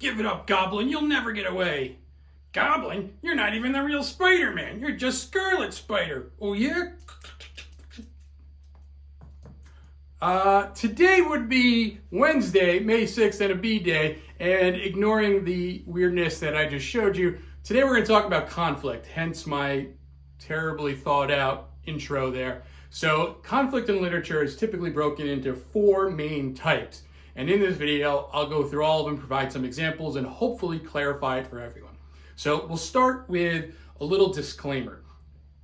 Give it up, Goblin. You'll never get away. Goblin? You're not even the real Spider-Man. You're just Scarlet Spider. Oh, yeah? Today would be Wednesday, May 6th, and a B-Day, and ignoring the weirdness that I just showed you, today we're going to talk about conflict, hence my terribly thought out intro there. So, conflict in literature is typically broken into 4 main types, and in this video, I'll go through all of them, provide some examples, and hopefully clarify it for everyone. So, we'll start with a little disclaimer.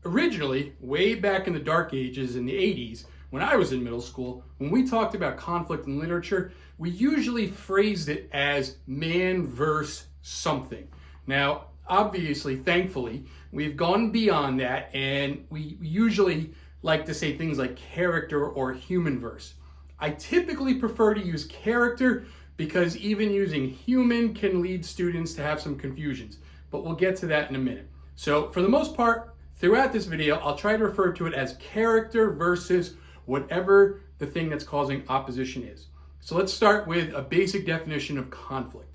Originally, way back in the dark ages in the 80s, when I was in middle school, when we talked about conflict in literature, we usually phrased it as man versus something. Now, obviously, thankfully, we've gone beyond that, and we usually like to say things like character or human verse. I typically prefer to use character because even using human can lead students to have some confusions, but we'll get to that in a minute. So for the most part, throughout this video, I'll try to refer to it as character versus whatever the thing that's causing opposition is. So let's start with a basic definition of conflict.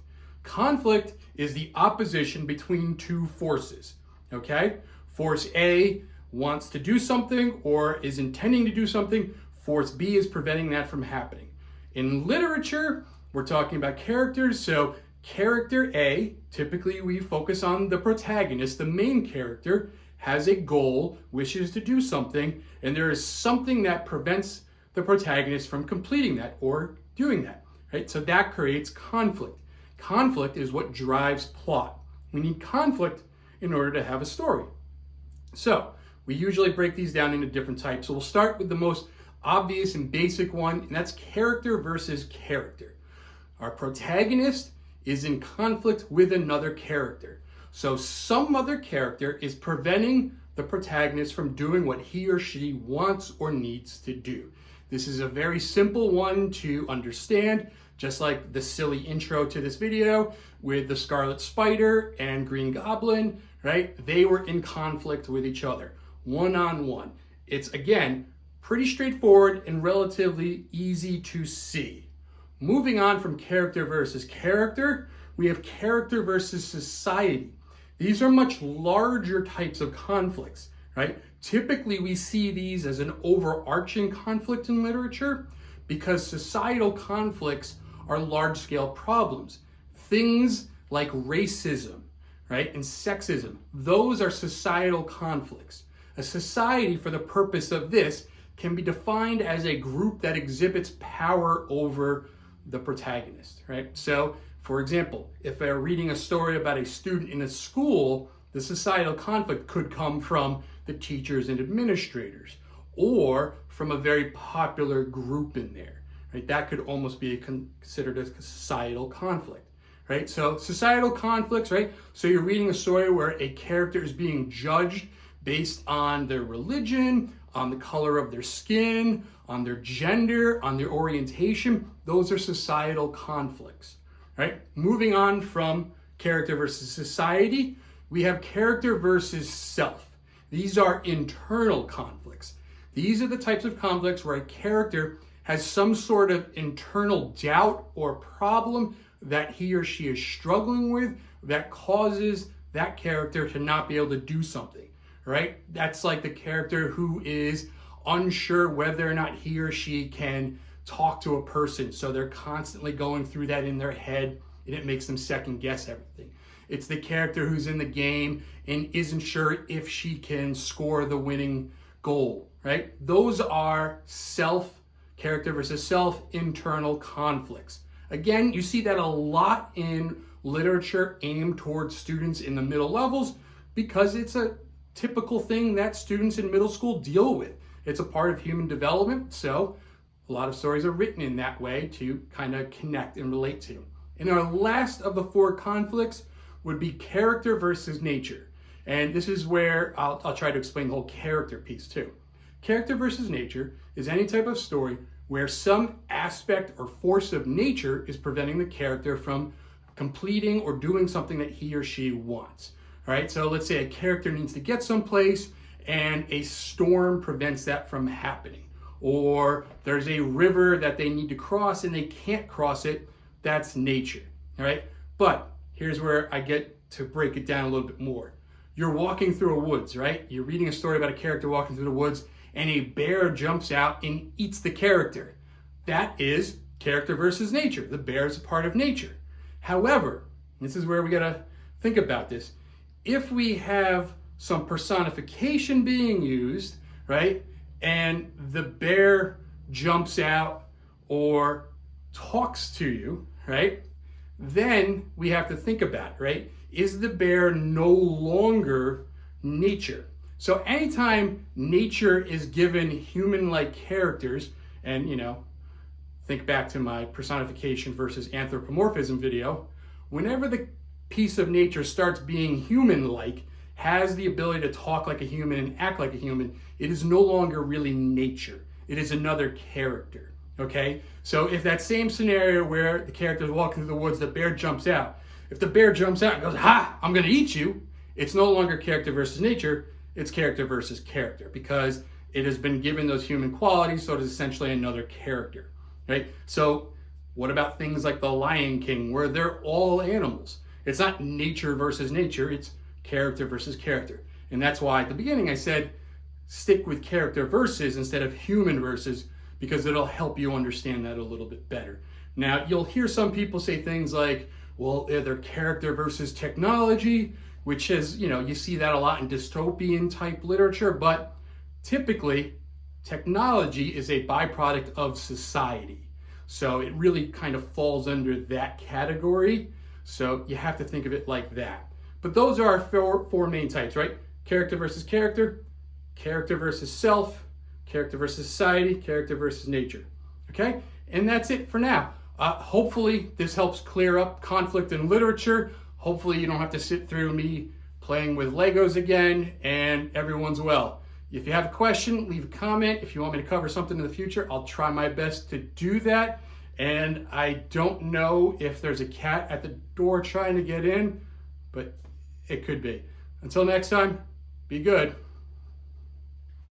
Conflict is the opposition between 2 forces, okay? Force A wants to do something or is intending to do something. Force B is preventing that from happening. In literature, we're talking about characters, so character A, typically we focus on the protagonist, the main character, has a goal, wishes to do something, and there is something that prevents the protagonist from completing that or doing that, right? So that creates conflict. Conflict is what drives plot. We need conflict in order to have a story. So we usually break these down into different types. So we'll start with the most obvious and basic one, and that's character versus character. Our protagonist is in conflict with another character. So some other character is preventing the protagonist from doing what he or she wants or needs to do. This is a very simple one to understand, just like the silly intro to this video with the Scarlet Spider and Green Goblin, right? They were in conflict with each other, one-on-one. It's, again, pretty straightforward and relatively easy to see. Moving on from character versus character, we have character versus society. These are much larger types of conflicts, right? Typically, we see these as an overarching conflict in literature because societal conflicts are large-scale problems. Things like racism, right, and sexism, those are societal conflicts. A society, for the purpose of this, can be defined as a group that exhibits power over the protagonist, right? So, for example, if they're reading a story about a student in a school, the societal conflict could come from the teachers and administrators or from a very popular group in there, right? That could almost be considered a societal conflict, right? So societal conflicts, right? So you're reading a story where a character is being judged based on their religion, on the color of their skin, on their gender, on their orientation. Those are societal conflicts. Right? Moving on from character versus society, we have character versus self. These are internal conflicts. These are the types of conflicts where a character has some sort of internal doubt or problem that he or she is struggling with that causes that character to not be able to do something, right? That's like the character who is unsure whether or not he or she can talk to a person, so they're constantly going through that in their head, and it makes them second guess everything. It's the character who's in the game and isn't sure if she can score the winning goal, right? Those are character versus self, internal conflicts. Again, you see that a lot in literature aimed towards students in the middle levels because it's a typical thing that students in middle school deal with. It's a part of human development, so a lot of stories are written in that way to kind of connect and relate to. And our last of the 4 conflicts would be character versus nature. And this is where I'll try to explain the whole character piece too. Character versus nature is any type of story where some aspect or force of nature is preventing the character from completing or doing something that he or she wants. All right, so let's say a character needs to get someplace and a storm prevents that from happening. Or there's a river that they need to cross and they can't cross it. That's nature, all right? But here's where I get to break it down a little bit more. You're walking through a woods, right? You're reading a story about a character walking through the woods, and a bear jumps out and eats the character. That is character versus nature. The bear is a part of nature. However, this is where we gotta think about this. If we have some personification being used, right, and the bear jumps out or talks to you, right, then we have to think about it, right? Is the bear no longer nature? So anytime nature is given human-like characters, and think back to my personification versus anthropomorphism video, whenever the piece of nature starts being human-like, has the ability to talk like a human and act like a human, it is no longer really nature. It is another character, okay? So if that same scenario where the character is walking through the woods, the bear jumps out. If the bear jumps out and goes, "Ha, I'm gonna eat you," it's no longer character versus nature, it's character versus character, because it has been given those human qualities, so it is essentially another character, right? So what about things like the Lion King, where they're all animals? It's not nature versus nature, it's character versus character. And that's why at the beginning I said, stick with character versus instead of human versus, because it'll help you understand that a little bit better. Now, you'll hear some people say things like, well, they're character versus technology, which is, you see that a lot in dystopian type literature, but typically technology is a byproduct of society. So it really kind of falls under that category. So you have to think of it like that. But those are our four main types, right? Character versus character, character versus self, character versus society, character versus nature. Okay? And that's it for now. Hopefully this helps clear up conflict in literature. Hopefully you don't have to sit through me playing with Legos again, and everyone's well. If you have a question, leave a comment. If you want me to cover something in the future, I'll try my best to do that. And I don't know if there's a cat at the door trying to get in, but it could be. Until next time, be good.